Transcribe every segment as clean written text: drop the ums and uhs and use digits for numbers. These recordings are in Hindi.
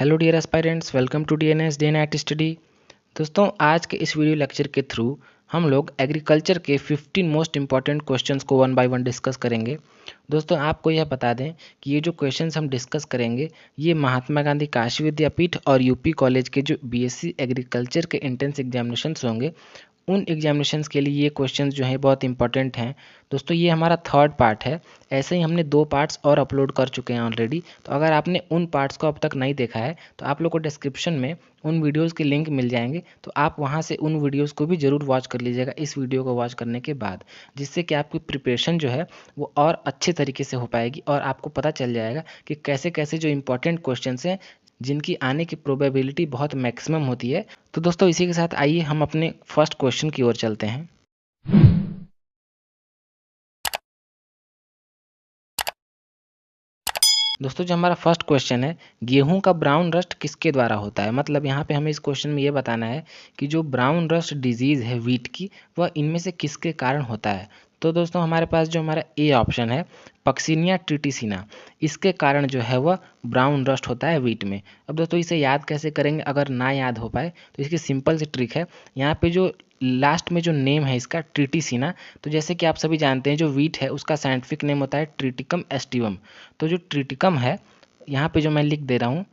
Hello dear aspirants, welcome to DNS day night study. दोस्तों, आज के इस वीडियो लेक्चर के थ्रू हम लोग एग्रीकल्चर के 15 मोस्ट इंपॉर्टेंट क्वेश्चंस को वन बाय वन डिस्कस करेंगे। दोस्तों, आपको यह बता दें कि ये जो क्वेश्चंस हम डिस्कस करेंगे ये महात्मा गांधी काशी विद्यापीठ और यूपी कॉलेज के जो बीएससी एग्रीकल्चर के एंट्रेंस एग्जामिनेशंस होंगे उन एग्जामिनेशंस के लिए ये क्वेश्चंस जो हैं बहुत इंपॉर्टेंट हैं। दोस्तों, ये हमारा थर्ड पार्ट है। ऐसे ही हमने 2 पार्ट्स और अपलोड कर चुके हैं ऑलरेडी। तो अगर आपने उन पार्ट्स को अब तक नहीं देखा है तो आप लोग को डिस्क्रिप्शन में उन वीडियोस के लिंक मिल जाएंगे, तो आप वहां से उन वीडियोस को भी ज़रूर वॉच कर लीजिएगा इस वीडियो को वॉच करने के बाद, जिससे कि आपकी प्रिपरेशन जो है वो और अच्छे तरीके से हो पाएगी और आपको पता चल जाएगा कि कैसे कैसे जो इंपॉर्टेंट क्वेश्चंस हैं जिनकी आने की प्रोबेबिलिटी बहुत मैक्सिमम होती है। तो दोस्तों, इसी के साथ आइए हम अपने फर्स्ट क्वेश्चन की ओर चलते हैं। दोस्तों, जो हमारा फर्स्ट क्वेश्चन है, गेहूं का ब्राउन रस्ट किसके द्वारा होता है। मतलब यहाँ पे हमें इस क्वेश्चन में ये बताना है कि जो ब्राउन रस्ट डिजीज़ है वीट की, वह इनमें से किसके कारण होता है। तो दोस्तों, हमारे पास जो हमारा ए ऑप्शन है पक्सिनिया ट्रिटिसिना, इसके कारण जो है वह ब्राउन रस्ट होता है वीट में। अब दोस्तों, इसे याद कैसे करेंगे, अगर ना याद हो पाए तो इसकी सिंपल सी ट्रिक है। यहाँ पे जो लास्ट में जो नेम है इसका ट्रिटिसिना, तो जैसे कि आप सभी जानते हैं जो वीट है उसका साइंटिफिक नेम होता है ट्रिटिकम एस्टिवम। तो जो ट्रिटिकम है यहाँ पे जो मैं लिख दे रहा हूँ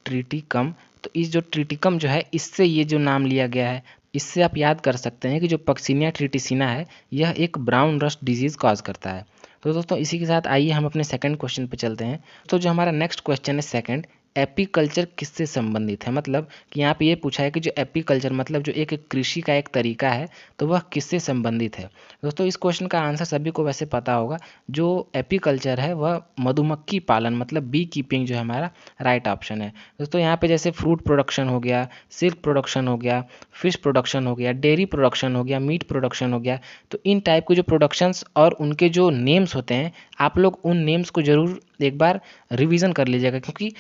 ट्रिटिकम, तो इस जो ट्रिटिकम जो है इससे ये जो नाम लिया गया है, इससे आप याद कर सकते हैं कि जो पक्सिनिया ट्रिटिसिना है यह एक ब्राउन रस्ट डिजीज़ कॉज करता है। तो दोस्तों, इसी के साथ आइए हम अपने सेकंड क्वेश्चन पे चलते हैं। तो जो हमारा नेक्स्ट क्वेश्चन है सेकंड, एपीकल्चर किससे संबंधित है। मतलब कि यहाँ पे ये पूछा है कि जो एपीकल्चर मतलब जो एक कृषि का एक तरीका है तो वह किससे संबंधित है। दोस्तों, इस क्वेश्चन का आंसर सभी को वैसे पता होगा। जो एपीकल्चर है वह मधुमक्खी पालन मतलब बी कीपिंग जो है हमारा राइट ऑप्शन है। दोस्तों, यहाँ पे जैसे फ्रूट प्रोडक्शन हो गया, सिल्क प्रोडक्शन हो गया, फिश प्रोडक्शन हो गया, डेयरी प्रोडक्शन हो गया, मीट प्रोडक्शन हो गया, तो इन टाइप के जो प्रोडक्शंस और उनके जो नेम्स होते हैं आप लोग उन नेम्स को जरूर एक बार रिवीजन कर लीजिएगा, क्योंकि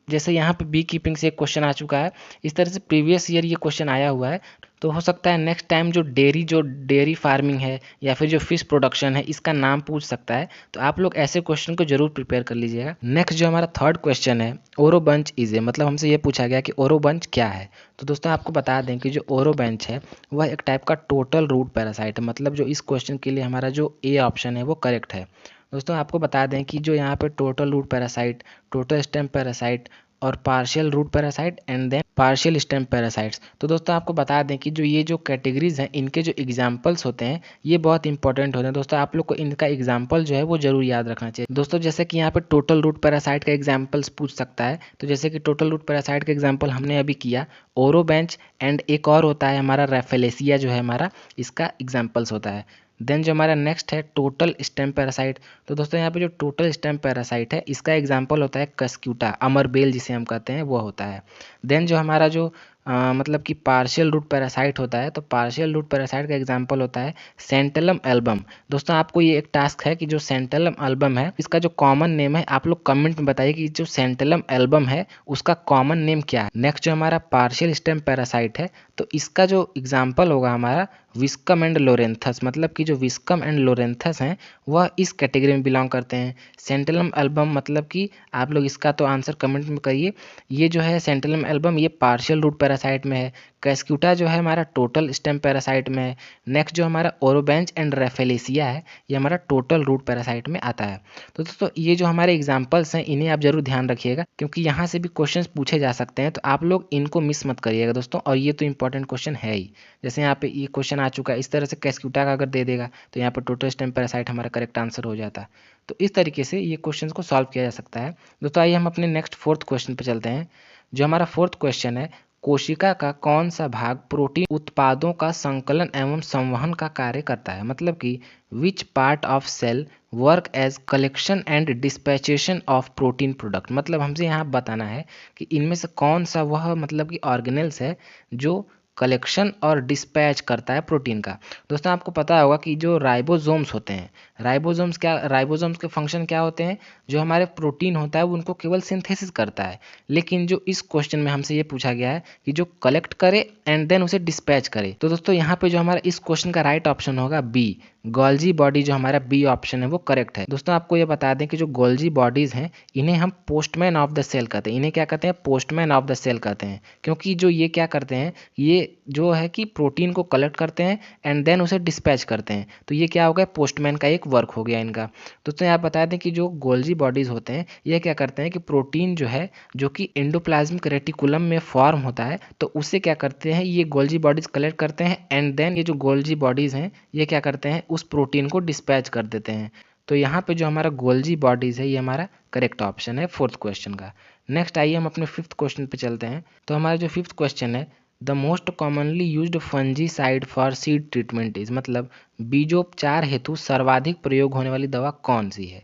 जैसे यहाँ पे बी कीपिंग से एक क्वेश्चन आ चुका है, इस तरह से प्रीवियस ईयर ये क्वेश्चन आया हुआ है। तो हो सकता है नेक्स्ट टाइम जो डेयरी फार्मिंग है या फिर जो फिश प्रोडक्शन है इसका नाम पूछ सकता है। तो आप लोग ऐसे क्वेश्चन को जरूर प्रिपेयर कर लीजिएगा। नेक्स्ट जो हमारा थर्ड क्वेश्चन है, ओरोबंच इज ए, मतलब हमसे ये पूछा गया कि ओरोबंच क्या है। तो दोस्तों, आपको बता दें कि जो ओरोबंच है वह एक टाइप का टोटल रूट पैरासाइट है। मतलब जो इस क्वेश्चन के लिए हमारा जो ए ऑप्शन है वो करेक्ट है। दोस्तों, आपको बता दें कि जो यहाँ पे total root parasite, total stem parasite और partial root parasite and then partial stem parasites, तो दोस्तों आपको बता दें कि जो ये जो कैटेगरीज हैं इनके जो एग्जाम्पल्स होते हैं ये बहुत इंपॉर्टेंट होते हैं। दोस्तों, आप लोग को इनका एग्जाम्पल जो है वो जरूर याद रखना चाहिए। दोस्तों, जैसे कि यहाँ पे टोटल रूट पैरासाइट का एग्जाम्पल्स पूछ सकता है, तो जैसे कि टोटल रूट पैरासाइट का एग्जाम्पल हमने अभी किया ओरोबेंच, एंड एक और होता है हमारा रेफेलेसिया जो है हमारा, इसका एग्जाम्पल्स होता है। देन जो हमारा नेक्स्ट है टोटल स्टेम पैरासाइट, तो दोस्तों यहाँ पे जो टोटल स्टेम पैरासाइट है इसका एग्जांपल होता है कस्क्यूटा, अमरबेल जिसे हम कहते हैं वो होता है। देन जो हमारा जो मतलब कि पार्शियल रूट पैरासाइट होता है, तो पार्शियल रूट पैरासाइट का एग्जांपल होता है सेंटेलम एल्बम। दोस्तों, आपको ये एक टास्क है कि जो सेंटेलम एल्बम है इसका जो कॉमन नेम है आप लोग कमेंट में बताइए कि जो सेंटेलम एल्बम है उसका कॉमन नेम क्या है। नेक्स्ट जो हमारा पार्शियल स्टेम पैरासाइट है, तो इसका जो एग्जाम्पल होगा हमारा विस्कम एंड लोरेंथस, मतलब कि जो विस्कम एंड लोरेंथस हैं वह इस कैटेगरी में बिलोंग करते हैं। सेंटेलम एल्बम मतलब कि आप लोग इसका तो आंसर कमेंट में करिए। ये जो है सेंटेलम एल्बम ये पार्शियल रूट पैरासाइट में है। कैस्क्यूटा जो है हमारा टोटल स्टेम पैरासाइट में है। नेक्स्ट जो हमारा ओरोबेंच एंड रेफेलेसिया है ये हमारा टोटल रूट पैरासाइट में आता है। तो दोस्तों, ये जो हमारे एग्जाम्पल्स हैं इन्हें आप जरूर ध्यान रखिएगा, क्योंकि यहाँ से भी क्वेश्चंस पूछे जा सकते हैं, तो आप लोग इनको मिस मत करिएगा दोस्तों। और ये तो इंपॉर्टेंट क्वेश्चन है ही। जैसे यहाँ पे ये क्वेश्चन आ चुका है, इस तरह से कैस्क्यूटा का अगर दे देगा तो यहाँ पर टोटल स्टेम पैरासाइट हमारा करेक्ट आंसर हो जाता है। तो इस तरीके से ये क्वेश्चन को सॉल्व किया जा सकता है। दोस्तों, आइए हम अपने नेक्स्ट फोर्थ क्वेश्चन पर चलते हैं। जो हमारा फोर्थ क्वेश्चन है, कोशिका का कौन सा भाग प्रोटीन उत्पादों का संकलन एवं संवहन का कार्य करता है। मतलब कि which part of cell work as collection and dispatchation of protein product. मतलब हमसे यहाँ बताना है कि इनमें से कौन सा वह मतलब कि ऑर्गेनेल्स है जो कलेक्शन और डिस्पैच करता है प्रोटीन का। दोस्तों, आपको पता होगा कि जो राइबोसोम्स होते हैं, राइबोसोम्स के फंक्शन क्या होते हैं, जो हमारे प्रोटीन होता है वो उनको केवल सिंथेसिस करता है। लेकिन जो इस क्वेश्चन में हमसे ये पूछा गया है कि जो कलेक्ट करे एंड देन उसे डिस्पैच करे। तो दोस्तों, यहाँ पे जो हमारा इस क्वेश्चन का राइट ऑप्शन होगा बी, गोल्जी बॉडी जो हमारा बी ऑप्शन है वो करेक्ट है। दोस्तों आपको ये बता दें कि जो गोल्जी बॉडीज़ हैं इन्हें हम पोस्टमैन ऑफ द सेल कहते हैं। इन्हें क्या कहते हैं? पोस्टमैन ऑफ द सेल कहते हैं, क्योंकि जो ये क्या करते हैं, ये जो है कि प्रोटीन को कलेक्ट करते हैं एंड देन उसे डिस्पैच करते हैं। तो ये क्या हो गया? पोस्टमैन का एक वर्क हो गया इनका। दोस्तों आप बता दें कि जो गोल्जी बॉडीज़ होते हैं ये क्या करते हैं कि प्रोटीन जो है जो कि एंडोप्लाज्मिक रेटिकुलम में फॉर्म होता है, तो उसे क्या करते हैं, ये गोल्जी बॉडीज़ कलेक्ट करते हैं एंड देन ये जो गोल्जी बॉडीज़ हैं ये क्या करते हैं, उस प्रोटीन को डिस्पैच कर देते हैं। तो यहाँ पे जो हमारा गोल्जी बॉडीज़ है ये हमारा करेक्ट ऑप्शन है फोर्थ क्वेश्चन का। नेक्स्ट आइए हम अपने फिफ्थ क्वेश्चन पे चलते हैं। तो हमारा जो फिफ्थ क्वेश्चन है, the most commonly used fungicide for seed treatment is, मतलब बीजोपचार हेतु सर्वाधिक प्रयोग होने वाली दवा कौन सी है।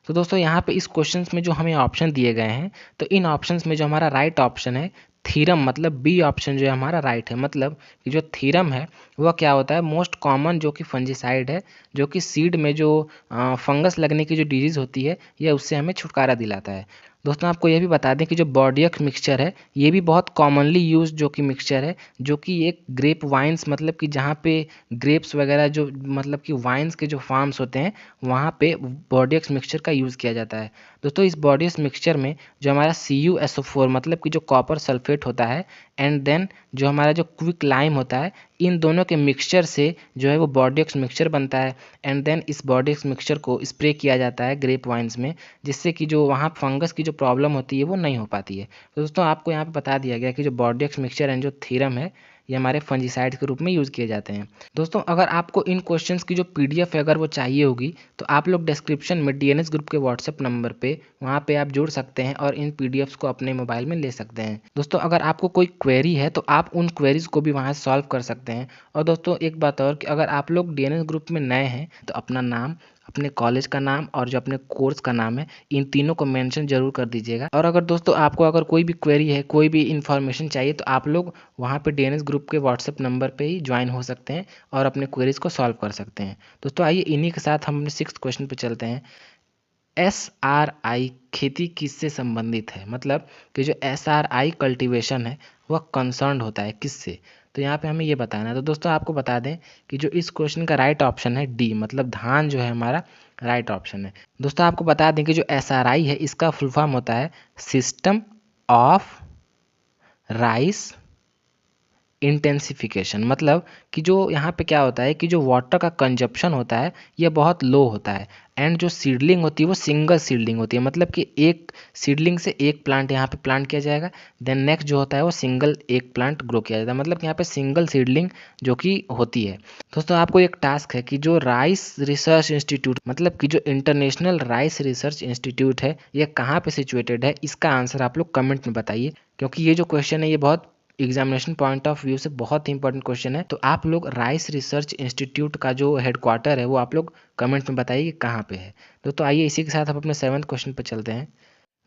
तो दोस्तों यहाँ पे इस क्वेश्चन में जो हमें ऑप्शन दिए गए हैं, तो इन ऑप्शंस में जो हमारा राइट ऑप्शन है थीरम, मतलब बी ऑप्शन जो है हमारा राइट है। मतलब कि जो थीरम है वह क्या होता है, मोस्ट कॉमन जो कि फंजीसाइड है, जो कि सीड में जो फंगस लगने की जो डिजीज़ होती है यह उससे हमें छुटकारा दिलाता है। दोस्तों आपको यह भी बता दें कि जो बॉर्डियक्स मिक्सचर है ये भी बहुत कॉमनली यूज जो कि मिक्सचर है, जो कि एक ग्रेप वाइन्स, मतलब कि जहाँ पे ग्रेप्स वगैरह जो मतलब कि वाइन्स के जो फार्म्स होते हैं वहाँ पे बॉर्डियक्स मिक्सचर का यूज़ किया जाता है। दोस्तों इस बॉर्डियक्स मिक्सचर में जो हमारा CuSO4 मतलब कि जो कॉपर सल्फेट होता है एंड देन जो हमारा जो क्विक लाइम होता है, इन दोनों के मिक्सचर से जो है वो बॉर्डियक्स मिक्सचर बनता है एंड देन इस बॉर्डियक्स मिक्सचर को स्प्रे किया जाता है ग्रेप वाइन्स में, जिससे कि जो वहाँ फंगस की जो प्रॉब्लम होती है वो नहीं हो पाती है। तो दोस्तों आपको यहाँ पे बता दिया गया कि जो बॉर्डियक्स मिक्सचर एंड जो थीरम है ये हमारे फंजीसाइड के रूप में यूज़ किए जाते हैं। दोस्तों अगर आपको इन क्वेश्चंस की जो PDF है अगर वो चाहिए होगी तो आप लोग डिस्क्रिप्शन में DNS ग्रुप के व्हाट्सएप नंबर पे वहाँ पे आप जुड़ सकते हैं और इन PDFs को अपने मोबाइल में ले सकते हैं। दोस्तों अगर आपको कोई क्वेरी है तो आप उन क्वेरीज को भी वहाँ सॉल्व कर सकते हैं। और दोस्तों एक बात और कि अगर आप लोग DNS ग्रुप में नए हैं तो अपना नाम, अपने कॉलेज का नाम और जो अपने कोर्स का नाम है, इन तीनों को मेंशन जरूर कर दीजिएगा। और अगर दोस्तों आपको अगर कोई भी क्वेरी है, कोई भी इन्फॉर्मेशन चाहिए तो आप लोग वहाँ पे DNS ग्रुप के व्हाट्सएप नंबर पे ही ज्वाइन हो सकते हैं और अपने क्वेरीज को सॉल्व कर सकते हैं। दोस्तों आइए इन्हीं के साथ हम अपने सिक्स्थ क्वेश्चन पे चलते हैं। SRI खेती किससे संबंधित है, मतलब कि जो SRI कल्टीवेशन है वह कंसर्न होता है किससे। तो यहाँ पे हमें ये बताना है। तो दोस्तों आपको बता दें कि जो इस क्वेश्चन का राइट ऑप्शन है डी, मतलब धान जो है हमारा राइट ऑप्शन है। दोस्तों आपको बता दें कि जो SRI है इसका फुल फॉर्म होता है सिस्टम ऑफ राइस इंटेंसिफिकेशन, मतलब कि जो यहाँ पे क्या होता है कि जो वाटर का कंजप्शन होता है ये बहुत लो होता है एंड जो सीडलिंग होती है वो सिंगल सीडलिंग होती है, मतलब कि एक सीडलिंग से एक प्लांट यहाँ पे प्लांट किया जाएगा, देन नेक्स्ट जो होता है वो सिंगल एक प्लांट ग्रो किया जाता है, मतलब यहाँ पे सिंगल सीडलिंग जो कि होती है। दोस्तों आपको एक टास्क है कि जो राइस रिसर्च इंस्टीट्यूट, मतलब कि जो इंटरनेशनल राइस रिसर्च इंस्टीट्यूट है ये कहाँ पे सिचुएटेड है, इसका आंसर आप लोग कमेंट में बताइए, क्योंकि ये जो क्वेश्चन है ये बहुत एग्जामिनेशन पॉइंट ऑफ व्यू से बहुत ही इंपॉर्टेंट क्वेश्चन है। तो आप लोग राइस रिसर्च इंस्टीट्यूट का जो हेडक्वार्टर है वो आप लोग कमेंट में बताइए कि कहाँ पे है। दोस्तों आइए इसी के साथ हम अपने 7th क्वेश्चन पर चलते हैं।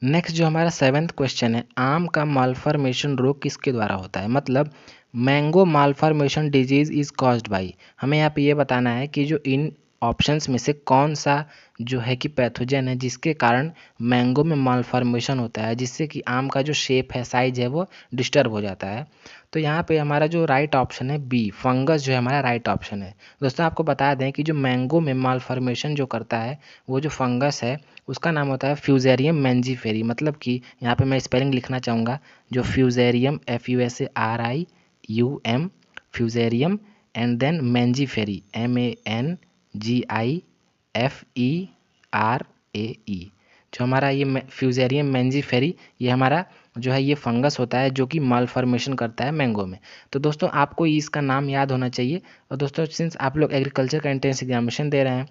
नेक्स्ट जो हमारा 7th क्वेश्चन है, आम का मालफॉर्मेशन रोग किसके द्वारा होता है, मतलब mango malformation disease is caused by. हमें यहाँ पे ये बताना है कि जो इन ऑप्शंस में से कौन सा जो है कि पैथोजन है जिसके कारण मैंगो में मालफॉर्मेशन होता है, जिससे कि आम का जो शेप है, साइज है वो डिस्टर्ब हो जाता है। तो यहाँ पे हमारा जो राइट ऑप्शन है बी, फंगस जो है हमारा राइट ऑप्शन है। दोस्तों आपको बता दें कि जो मैंगो में मालफॉर्मेशन जो करता है वो जो फंगस है उसका नाम होता है फ्यूजेरियम मैंजीफेरी, मतलब कि यहाँ पे मैं स्पेलिंग लिखना चाहूँगा, जो fusarium FUSARIUM fusarium and then mangiferae MANGIFERAE, जो हमारा ये फ्यूजेरियम मैंजीफेरी ये हमारा जो है ये फंगस होता है जो कि मालफॉर्मेशन करता है मैंगो में। तो दोस्तों आपको इसका नाम याद होना चाहिए। और दोस्तों सिंस आप लोग एग्रीकल्चर का एंट्रेंस एग्जामिनेशन दे रहे हैं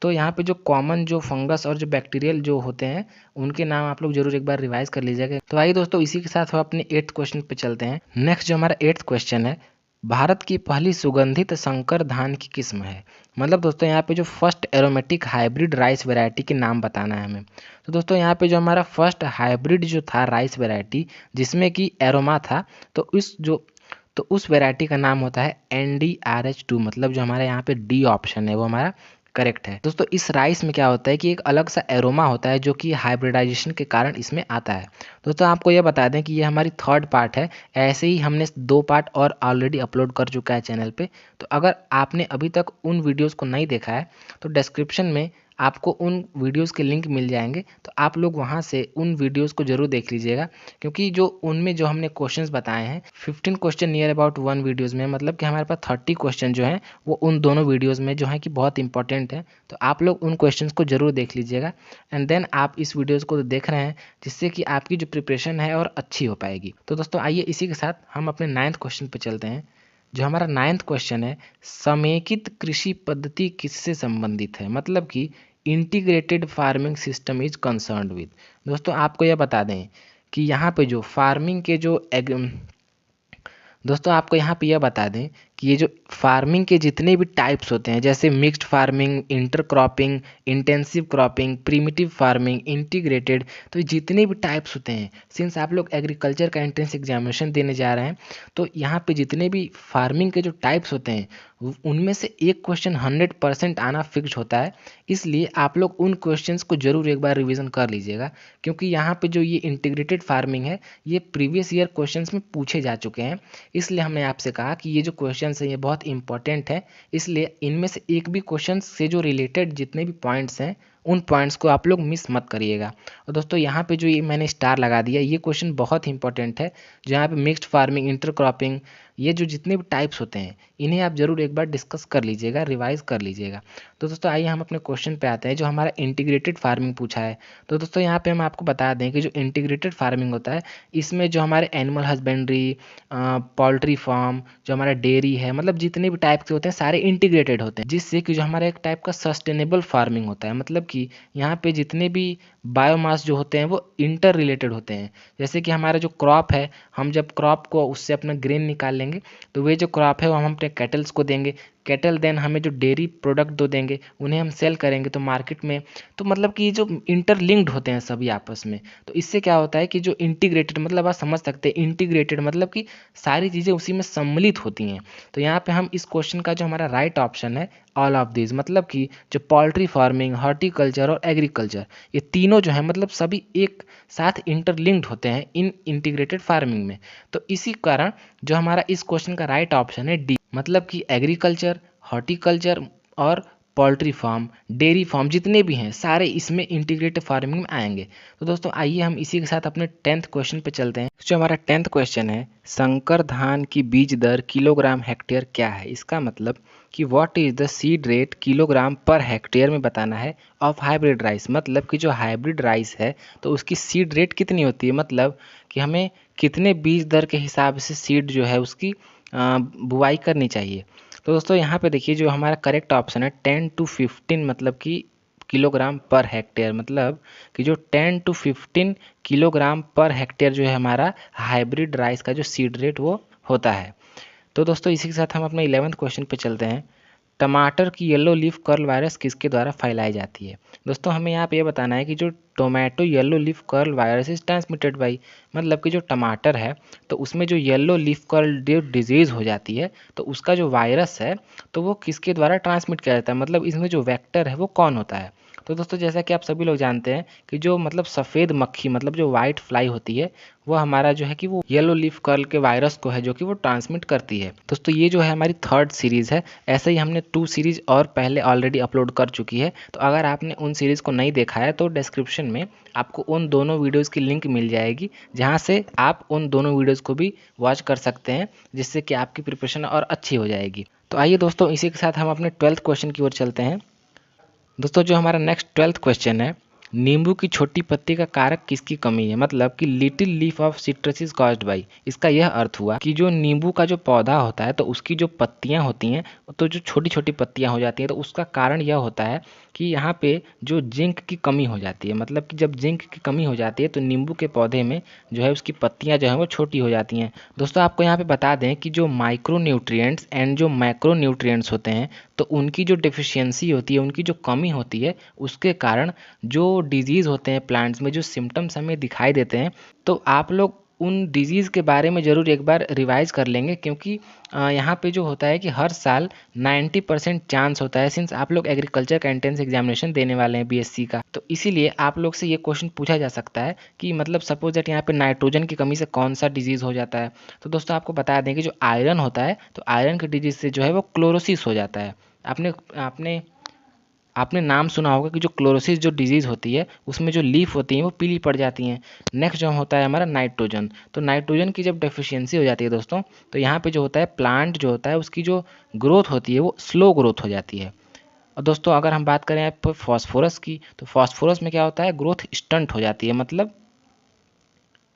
तो यहाँ पे जो कॉमन जो फंगस और जो बैक्टीरियल जो होते हैं उनके नाम आप लोग जरूर एक बार रिवाइज कर लीजिएगा। तो आइए दोस्तों इसी के साथ हम अपने 8th क्वेश्चन पे चलते हैं। नेक्स्ट जो हमारा 8th क्वेश्चन है, भारत की पहली सुगंधित संकर धान की किस्म है, मतलब दोस्तों यहाँ पे जो first aromatic hybrid rice variety के नाम बताना है हमें। तो दोस्तों यहाँ पे जो हमारा फर्स्ट हाइब्रिड जो था राइस वैरायटी जिसमें कि एरोमा था, तो उस वैरायटी का नाम होता है NDRH2, मतलब जो हमारे यहाँ पे डी ऑप्शन है वो हमारा करेक्ट है दोस्तों। इस राइस में क्या होता है कि एक अलग सा एरोमा होता है जो कि हाइब्रिडाइजेशन के कारण इसमें आता है। दोस्तों आपको यह बता दें कि ये हमारी थर्ड पार्ट है। ऐसे ही हमने 2 पार्ट और ऑलरेडी अपलोड कर चुका है चैनल पे। तो अगर आपने अभी तक उन वीडियोज़ को नहीं देखा है तो डिस्क्रिप्शन में आपको उन वीडियोज़ के लिंक मिल जाएंगे, तो आप लोग वहाँ से उन वीडियोज़ को ज़रूर देख लीजिएगा। क्योंकि जो उनमें जो हमने क्वेश्चंस बताए हैं 15 क्वेश्चन नियर अबाउट 1 वीडियोज़ में, मतलब कि हमारे पास 30 क्वेश्चन जो हैं वो उन दोनों वीडियोज़ में जो हैं कि बहुत इंपॉर्टेंट है। तो आप लोग उन क्वेश्चंस को ज़रूर देख लीजिएगा एंड देन आप इस वीडियोज़ को देख रहे हैं, जिससे कि आपकी जो प्रिपरेशन है और अच्छी हो पाएगी। तो दोस्तों आइए इसी के साथ हम अपने 9th क्वेश्चन पे चलते हैं। जो हमारा 9th क्वेश्चन है, समेकित कृषि पद्धति किससे संबंधित है, मतलब कि integrated farming system is concerned with. दोस्तों आपको यह बता दें कि यहाँ पे जो फार्मिंग के जो दोस्तों आपको यहाँ पे यह बता दें कि ये जो फार्मिंग के जितने भी टाइप्स होते हैं, जैसे mixed farming, intercropping, intensive cropping, primitive farming, integrated, तो ये जितने भी टाइप्स होते हैं, सिंस आप लोग एग्रीकल्चर का एंट्रेंस एग्जामिनेशन देने जा रहे हैं, तो यहाँ पे जितने भी फार्मिंग के जो टाइप्स होते हैं उनमें से एक क्वेश्चन 100% आना फिक्स होता है। इसलिए आप लोग उन क्वेश्चंस को जरूर एक बार रिवीजन कर लीजिएगा, क्योंकि यहाँ पे जो ये इंटीग्रेटेड फार्मिंग है ये प्रीवियस ईयर क्वेश्चंस में पूछे जा चुके हैं। इसलिए हमने आपसे कहा कि ये जो क्वेश्चंस हैं ये बहुत इंपॉर्टेंट है, इसलिए इनमें से एक भी क्वेश्चन से जो रिलेटेड जितने भी पॉइंट्स हैं उन पॉइंट्स को आप लोग मिस मत करिएगा। और दोस्तों यहाँ पे जो ये मैंने स्टार लगा दिया, ये क्वेश्चन बहुत इंपॉर्टेंट है। जो यहाँ पे मिक्स्ड फार्मिंग, इंटरक्रॉपिंग, ये जो जितने भी टाइप्स होते हैं इन्हें आप जरूर एक बार डिस्कस कर लीजिएगा, रिवाइज कर लीजिएगा। तो दोस्तों आइए हम अपने क्वेश्चन पे आते हैं जो हमारा इंटीग्रेटेड फार्मिंग पूछा है। तो दोस्तों यहाँ पे हम आपको बता दें कि जो इंटीग्रेटेड फार्मिंग होता है इसमें जो हमारे एनिमल हस्बेंड्री, पोल्ट्री फार्म, जो हमारा डेयरी है, मतलब जितने भी टाइप के होते हैं सारे इंटीग्रेटेड होते हैं, जिससे कि जो हमारा एक टाइप का सस्टेनेबल फार्मिंग होता है। मतलब कि यहाँ पे जितने भी बायोमास जो होते हैं वो इंटर रिलेटेड होते हैं। जैसे कि हमारा जो क्रॉप है, हम जब क्रॉप को उससे अपना ग्रेन निकाल लेंगे तो वे जो क्रॉप है वो हम अपने कैटल्स को देंगे। कैटल देन हमें जो डेयरी प्रोडक्ट दो देंगे, उन्हें हम सेल करेंगे तो मार्केट में। तो मतलब कि ये जो इंटरलिंक्ड होते हैं सभी आपस में, तो इससे क्या होता है कि जो इंटीग्रेटेड, मतलब आप समझ सकते हैं इंटीग्रेटेड मतलब कि सारी चीज़ें उसी में सम्मिलित होती हैं। तो यहाँ पे हम इस क्वेश्चन का जो हमारा राइट ऑप्शन है ऑल ऑफ दिस, मतलब कि जो पोल्ट्री फार्मिंग, हॉर्टिकल्चर और एग्रीकल्चर, ये तीनों जो है मतलब सभी एक साथ इंटरलिंक्ड होते हैं इन इंटीग्रेटेड फार्मिंग में। तो इसी कारण जो हमारा इस क्वेश्चन का राइट ऑप्शन है डी, मतलब कि एग्रीकल्चर, हॉर्टिकल्चर और पोल्ट्री फार्म, डेयरी फार्म जितने भी हैं सारे इसमें इंटीग्रेटेड फार्मिंग में आएंगे। तो दोस्तों आइए हम इसी के साथ अपने 10th क्वेश्चन पे चलते हैं। जो हमारा 10th क्वेश्चन है, संकर धान की बीज दर किलोग्राम हेक्टेयर क्या है। इसका मतलब कि what is the seed rate kilogram per hectare में बताना है ऑफ हाइब्रिड राइस। मतलब कि जो हाइब्रिड राइस है तो उसकी सीड रेट कितनी होती है, मतलब कि हमें कितने बीज दर के हिसाब से सीड जो है उसकी बुआई करनी चाहिए। तो दोस्तों यहाँ पे देखिए जो हमारा करेक्ट ऑप्शन है 10 to 15, मतलब कि किलोग्राम पर हेक्टेयर, मतलब कि जो 10 to 15 किलोग्राम पर हेक्टेयर जो है हमारा हाइब्रिड राइस का जो सीड रेट वो होता है। तो दोस्तों इसी के साथ हम अपने 11th क्वेश्चन पे चलते हैं। टमाटर की येलो लीफ कर्ल वायरस किसके द्वारा फैलाई जाती है। दोस्तों हमें यहाँ पे ये बताना है कि जो tomato yellow leaf curl virus is transmitted by, मतलब कि जो टमाटर है तो उसमें जो येलो लीफ कर्ल डिजीज़ हो जाती है तो उसका जो वायरस है तो वो किसके द्वारा ट्रांसमिट किया जाता है, मतलब इसमें जो वेक्टर है वो कौन होता है। तो दोस्तों जैसा कि आप सभी लोग जानते हैं कि जो मतलब सफ़ेद मक्खी, मतलब जो वाइट फ्लाई होती है, वो हमारा जो है कि वो येलो लीफ कर्ल के वायरस को है जो कि वो ट्रांसमिट करती है। दोस्तों ये जो है हमारी 3rd सीरीज़ है। ऐसे ही हमने 2 सीरीज़ और पहले ऑलरेडी अपलोड कर चुकी है। तो अगर आपने उन सीरीज़ को नहीं देखा है तो डिस्क्रिप्शन में आपको उन दोनों वीडियोज़ की लिंक मिल जाएगी, जहाँ से आप उन दोनों वीडियोज़ को भी वॉच कर सकते हैं, जिससे कि आपकी प्रिपरेशन और अच्छी हो जाएगी। तो आइए दोस्तों इसी के साथ हम अपने 12th क्वेश्चन की ओर चलते हैं। दोस्तों जो हमारा नेक्स्ट 12th क्वेश्चन है, नींबू की छोटी पत्ती का कारक किसकी कमी है, मतलब कि little leaf of citrus is caused by. इसका यह अर्थ हुआ कि जो नींबू का जो पौधा होता है तो उसकी जो पत्तियां होती हैं तो जो छोटी छोटी पत्तियां हो जाती हैं, तो उसका कारण यह होता है कि यहाँ पे जो जिंक की कमी हो जाती है। मतलब कि जब जिंक की कमी हो जाती है तो नींबू के पौधे में जो है उसकी पत्तियां जो है वो छोटी हो जाती हैं। दोस्तों आपको यहाँ पे बता दें कि जो माइक्रो न्यूट्रिएंट्स एंड जो मैक्रो न्यूट्रिएंट्स होते हैं तो उनकी जो डिफिशियंसी होती है, उनकी जो कमी होती है, उसके कारण जो डिजीज़ होते हैं प्लांट्स में, जो सिम्टम्स हमें दिखाई देते हैं, तो आप लोग उन डिजीज़ के बारे में ज़रूर एक बार रिवाइज़ कर लेंगे, क्योंकि यहाँ पे जो होता है कि हर साल 90% चांस होता है, सिंस आप लोग एग्रीकल्चर का एंट्रेंस एग्जामिनेशन देने वाले हैं बीएससी का, तो इसीलिए आप लोग से ये क्वेश्चन पूछा जा सकता है कि मतलब सपोज दैट यहाँ पे नाइट्रोजन की कमी से कौन सा डिजीज़ हो जाता है। तो दोस्तों आपको बता दें कि जो आयरन होता है, तो आयरन की डिजीज़ से जो है वो क्लोरोसिस हो जाता है। आपने आपने आपने नाम सुना होगा कि जो क्लोरोसिस जो डिजीज़ होती है उसमें जो लीफ होती हैं वो पीली पड़ जाती हैं। नेक्स्ट जो होता है हमारा नाइट्रोजन, तो नाइट्रोजन की जब डेफिशिएंसी हो जाती है दोस्तों, तो यहाँ पे जो होता है प्लांट जो होता है उसकी जो ग्रोथ होती है वो स्लो ग्रोथ हो जाती है। और दोस्तों अगर हम बात करें आप फॉस्फोरस की, तो फॉस्फोरस में क्या होता है, ग्रोथ स्टंट हो जाती है, मतलब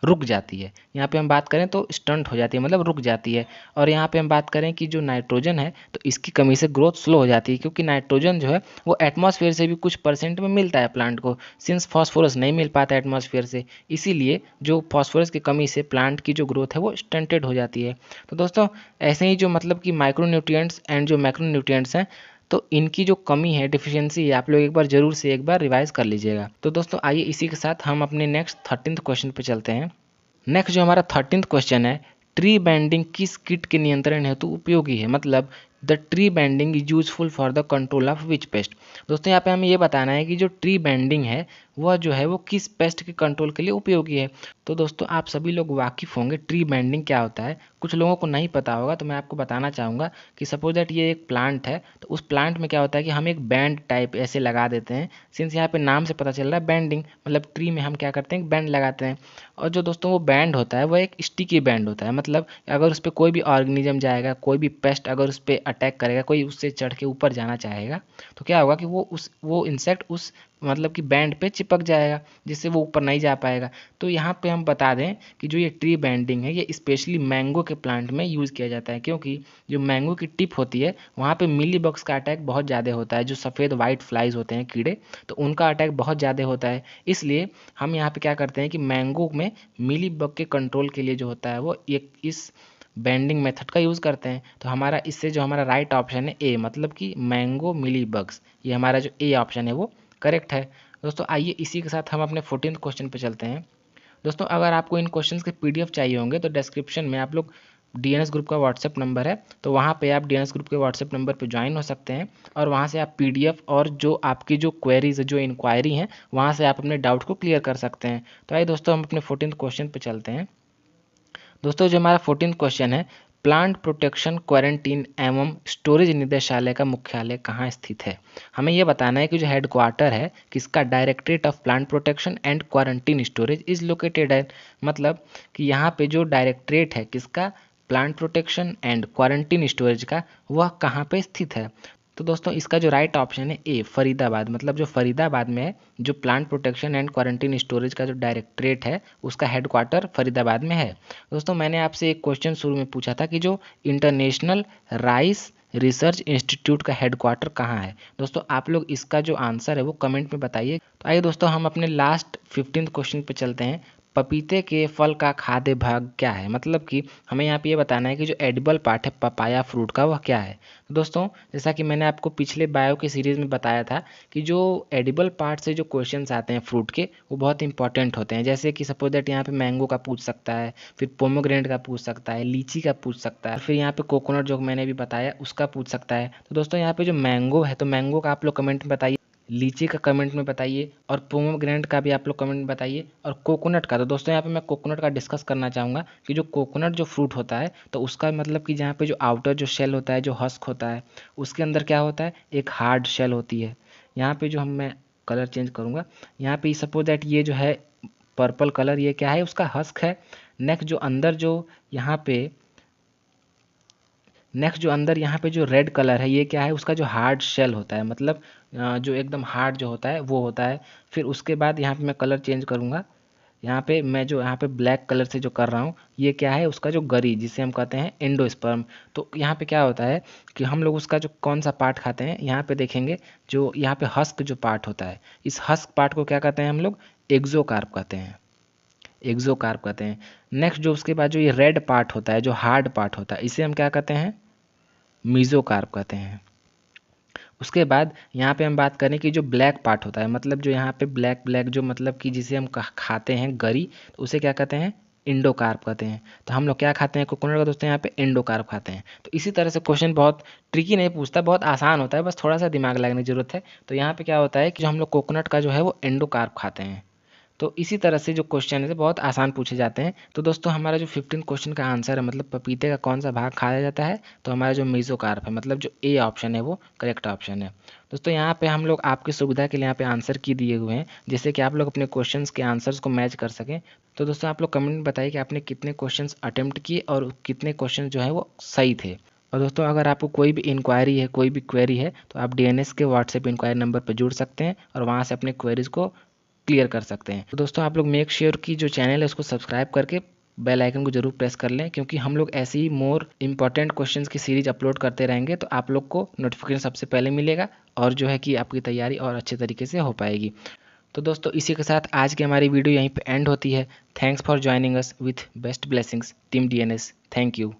रुक जाती है। यहाँ पे हम बात करें तो स्टंट हो जाती है, मतलब रुक जाती है। और यहाँ पे हम बात करें कि जो नाइट्रोजन है, तो इसकी कमी से ग्रोथ स्लो हो जाती है, क्योंकि नाइट्रोजन जो है वो एटमॉस्फेयर से भी कुछ परसेंट में मिलता है प्लांट को, सिंस फॉस्फोरस नहीं मिल पाता एटमॉस्फेयर से, इसीलिए जो फॉस्फोरस की कमी से प्लांट की जो ग्रोथ है वो स्टंटेड हो जाती है। तो दोस्तों ऐसे ही जो मतलब कि माइक्रोन्यूट्रिएंट्स एंड जो मैक्रोन्यूट्रिएंट्स हैं, तो इनकी जो कमी है, डिफिशियंसी है, आप लोग एक बार जरूर से एक बार रिवाइज कर लीजिएगा। तो दोस्तों आइए इसी के साथ हम अपने नेक्स्ट 13th क्वेश्चन पे चलते हैं। नेक्स्ट जो हमारा 13th क्वेश्चन है, ट्री बैंडिंग किस कीट के नियंत्रण हेतु उपयोगी है, मतलब the tree banding is useful for the control of which pest. दोस्तों यहाँ पे हमें ये बताना है कि जो ट्री बैंडिंग है वह जो है वो किस पेस्ट के कंट्रोल के लिए उपयोगी है। तो दोस्तों आप सभी लोग वाकिफ़ होंगे ट्री बैंडिंग क्या होता है, कुछ लोगों को नहीं पता होगा, तो मैं आपको बताना चाहूँगा कि सपोज दैट ये एक प्लांट है, तो उस प्लांट में क्या होता है कि हम एक बैंड टाइप ऐसे लगा देते हैं, सिंस यहाँ पे नाम से पता चल रहा है बैंडिंग, मतलब ट्री में हम क्या करते हैं, बैंड लगाते हैं। और जो दोस्तों वो बैंड होता है वो एक स्टिकी बैंड होता है, मतलब अगर उस पर कोई भी ऑर्गेनिज्म जाएगा, कोई भी पेस्ट अगर उस पर अटैक करेगा, कोई उससे चढ़ के ऊपर जाना चाहेगा, तो क्या होगा कि वो इंसेक्ट उस मतलब कि बैंड पे चिपक जाएगा, जिससे वो ऊपर नहीं जा पाएगा। तो यहाँ पे हम बता दें कि जो ये ट्री बैंडिंग है ये स्पेशली मैंगो के प्लांट में यूज़ किया जाता है, क्योंकि जो मैंगो की टिप होती है वहाँ पे मिली बग्स का अटैक बहुत ज़्यादा होता है, जो सफ़ेद वाइट फ्लाइज होते हैं कीड़े, तो उनका अटैक बहुत ज़्यादा होता है। इसलिए हम यहाँ पे क्या करते हैं कि मैंगो में मिली बग के कंट्रोल के लिए जो होता है वो एक इस बैंडिंग मेथड का यूज़ करते हैं। तो हमारा इससे जो हमारा राइट ऑप्शन है ए, मतलब कि मैंगो मिली बग्स, ये हमारा जो ए ऑप्शन है वो करेक्ट है। दोस्तों आइए इसी के साथ हम अपने 14th क्वेश्चन पे चलते हैं। दोस्तों अगर आपको इन क्वेश्चंस के पीडीएफ चाहिए होंगे तो डिस्क्रिप्शन में आप लोग डीएनएस ग्रुप का व्हाट्सएप नंबर है, तो वहाँ पे आप डीएनएस ग्रुप के व्हाट्सएप नंबर पे ज्वाइन हो सकते हैं, और वहाँ से आप पीडीएफ और जो आपकी जो क्वेरीज जो इंक्वायरी हैं वहाँ से आप अपने डाउट को क्लियर कर सकते हैं। तो आइए दोस्तों हम अपने 14th क्वेश्चन पे चलते हैं। दोस्तों जो हमारा 14th क्वेश्चन है, प्लांट प्रोटेक्शन क्वारंटीन एवं स्टोरेज निदेशालय का मुख्यालय कहाँ स्थित है। हमें यह बताना है कि जो हेडक्वार्टर है किसका, directorate of plant protection and quarantine storage is located है, मतलब कि यहाँ पे जो डायरेक्टरेट है किसका, plant protection and quarantine storage का, वह कहाँ पे स्थित है। तो दोस्तों इसका जो राइट ऑप्शन है ए, फरीदाबाद, मतलब जो फरीदाबाद में है, जो plant protection and quarantine storage का जो डायरेक्टरेट है उसका हेडक्वार्टर फरीदाबाद में है। दोस्तों मैंने आपसे एक क्वेश्चन शुरू में पूछा था कि जो इंटरनेशनल राइस रिसर्च इंस्टीट्यूट का हेडक्वार्टर कहाँ है। दोस्तों आप लोग इसका जो आंसर है वो कमेंट में बताइए। तो आइए दोस्तों हम अपने लास्ट 15th क्वेश्चन पे चलते हैं। पपीते के फल का खाद्य भाग क्या है, मतलब कि हमें यहाँ पे ये बताना है कि जो एडिबल पार्ट है पपाया फ्रूट का वह क्या है। तो दोस्तों जैसा कि मैंने आपको पिछले बायो के सीरीज़ में बताया था कि जो एडिबल पार्ट से जो क्वेश्चंस आते हैं फ्रूट के वो बहुत इंपॉर्टेंट होते हैं, जैसे कि सपोज दैट यहाँ पे मैंगो का पूछ सकता है, फिर पोमोग्रेनेट का पूछ सकता है, लीची का पूछ सकता है, फिर यहाँ पे कोकोनट जो मैंने भी बताया उसका पूछ सकता है। तो दोस्तों यहाँ पे जो मैंगो है, तो मैंगो का आप लोग कमेंट में बताइए, लीची का कमेंट में बताइए, और पोमोग्रेनेट का भी आप लोग कमेंट में बताइए, और कोकोनट का। तो दोस्तों यहाँ पे मैं कोकोनट का डिस्कस करना चाहूँगा कि जो कोकोनट जो फ्रूट होता है, तो उसका मतलब कि जहाँ पे जो आउटर जो शेल होता है, जो हस्क होता है, उसके अंदर क्या होता है, एक हार्ड शेल होती है। यहाँ पे जो मैं कलर चेंज करूँगा, यहाँ पे सपोज दैट ये जो है पर्पल कलर, ये क्या है, उसका हस्क है। नेक्स्ट जो अंदर जो यहाँ पे नेक्स्ट जो अंदर यहाँ पे जो रेड कलर है, ये क्या है, उसका जो हार्ड शेल होता है, मतलब जो एकदम हार्ड जो होता है वो होता है। फिर उसके बाद यहाँ पे मैं कलर चेंज करूँगा, यहाँ पे मैं जो यहाँ पे ब्लैक कलर से जो कर रहा हूँ, ये क्या है, उसका जो गरी, जिसे हम कहते हैं एंडोस्पर्म। तो यहाँ पे क्या होता है कि हम लोग उसका जो कौन सा पार्ट खाते हैं, यहाँ पे देखेंगे जो यहाँ पे हस्क जो पार्ट होता है, इस हस्क पार्ट को क्या कहते हैं हम लोग, एक्सोकार्प कहते हैं, एक्सोकार्प कहते हैं। नेक्स्ट जो उसके बाद जो ये रेड पार्ट होता है, जो हार्ड पार्ट होता है, इसे हम क्या कहते हैं, मीजोकार्प कहते हैं। उसके बाद यहाँ पे हम बात करें कि जो ब्लैक पार्ट होता है, मतलब जो यहाँ पे ब्लैक ब्लैक जो मतलब कि जिसे हम खाते हैं गरी, तो उसे क्या कहते हैं, इंडोकार्प कहते हैं। तो हम लोग क्या खाते हैं कोकोनट का दोस्तों, यहाँ पे एंडोकार्प खाते हैं। तो इसी तरह से क्वेश्चन बहुत ट्रिकी नहीं पूछता, बहुत आसान होता है, बस थोड़ा सा दिमाग लगाने की जरूरत है। तो यहाँ पे क्या होता है कि जो हम लोग कोकोनट का जो है वो एंडोकार्प खाते हैं। तो इसी तरह से जो क्वेश्चन है बहुत आसान पूछे जाते हैं। तो दोस्तों हमारा जो 15 क्वेश्चन का आंसर है, मतलब पपीते का कौन सा भाग खाया जाता है, तो हमारा जो मेसोकार्प है, मतलब जो ए ऑप्शन है वो करेक्ट ऑप्शन है। दोस्तों यहाँ पे हम लोग आपकी सुविधा के लिए यहाँ पे आंसर की दिए हुए हैं, जिससे कि आप लोग अपने क्वेश्चंस के आंसर्स को मैच कर सकें। तो दोस्तों आप लोग कमेंट में बताइए कि आपने कितने क्वेश्चंस अटेम्प्ट किए और कितने क्वेश्चन जो है वो सही थे। और दोस्तों अगर आपको कोई भी इंक्वायरी है, कोई भी क्वेरी है, तो आप डीएनएस के व्हाट्सएप इंक्वायरी नंबर पर जुड़ सकते हैं और वहाँ से अपने क्वेरीज को क्लियर कर सकते हैं। तो दोस्तों आप लोग मेक श्योर कि जो चैनल है उसको सब्सक्राइब करके बेल आइकन को जरूर प्रेस कर लें, क्योंकि हम लोग ऐसे ही मोर इंपॉर्टेंट क्वेश्चंस की सीरीज अपलोड करते रहेंगे, तो आप लोग को नोटिफिकेशन सबसे पहले मिलेगा और जो है कि आपकी तैयारी और अच्छे तरीके से हो पाएगी। तो दोस्तों इसी के साथ आज की हमारी वीडियो यहीं पे एंड होती है। Thanks for joining us with best blessings team DNS. Thank you.